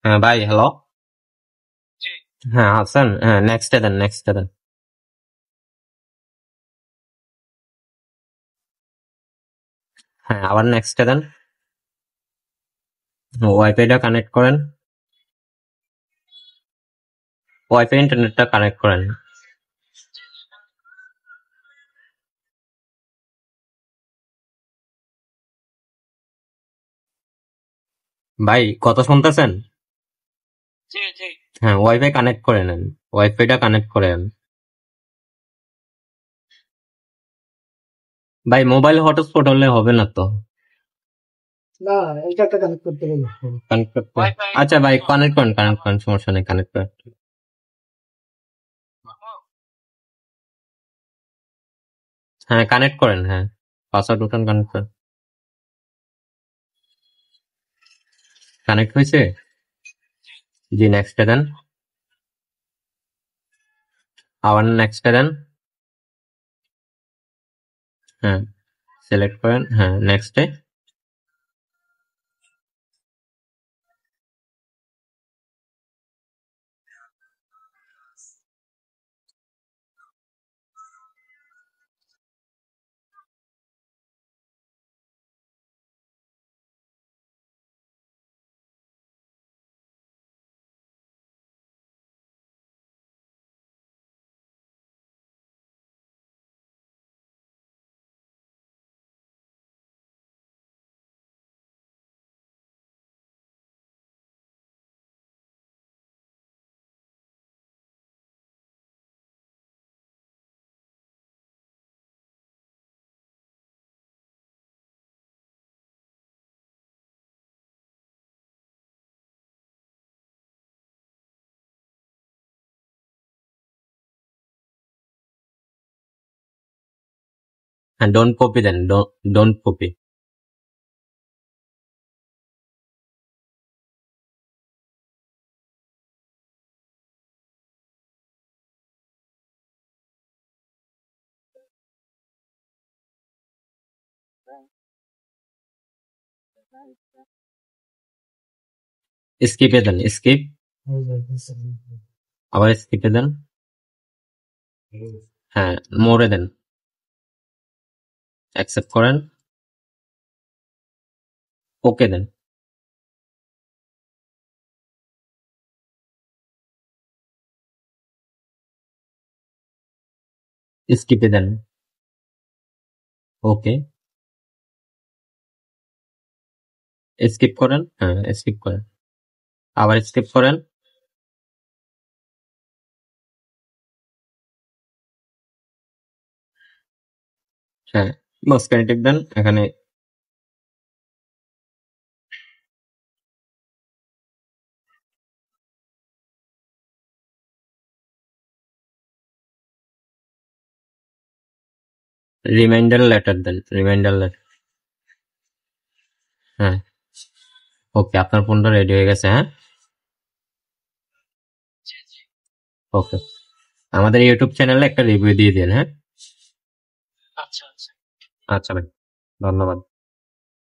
হ্যাঁ ভাই, হ্যালো। হ্যাঁ হাসান, হ্যাঁ নেক্সটে দেন, নেক্সটে দেন। হ্যাঁ আবার নেক্সটে দেন। ওয়াইফাইটা কানেক্ট করেন, ওয়াইফাই ইন্টারনেটটা কানেক্ট করেন। ভাই কথা শুনতেছেন? হ্যাঁ ওয়াইফাই কানেক্ট করে নেন, ওয়াইফাইটা কানেক্ট করেন। ভাই মোবাইল হটস্পট হলে হবে না তো। কানেক্ট করতে, আচ্ছা ভাই কানেক্ট করেন, কানেক্ট করেন, সমস্যা নেই, কানেক্ট করেন। হ্যাঁ কানেক্ট করেন, হ্যাঁ পাসওয়ার্ড উঠান, কানেক্ট করেন। কানেক্ট হয়েছে? জি নেক্সটে দেন, আবার নেক্সটে দেন। হ্যাঁ সিলেক্ট করেন, হ্যাঁ নেক্সটে। হ্যাঁ ডোন্ট কপি দেন, ডোন্ট কপি। স্কিপে দেন, স্কিপ, আবার স্কিপে দেন। হ্যাঁ মোরে দেন, অ্যাকসেপ্ট করেন, ওকে দেন, স্কিপে দেন, ওকে, স্কিপ করেন, হ্যাঁ স্কিপ করেন, আবার স্কিপ করেন। হ্যাঁ মাঝখানে টিপ দেন, এখানে রিমাইন্ডার লেটার দেন, রিমাইন্ডার লেটার। হ্যাঁ ওকে, আপনার ফোনটা রেডি হয়ে গেছে, হ্যাঁ ওকে। আমাদের ইউটিউব চ্যানেলে একটা রিভিউ দিয়ে দিন, হ্যাঁ। আচ্ছা ভাই, ধন্যবাদ।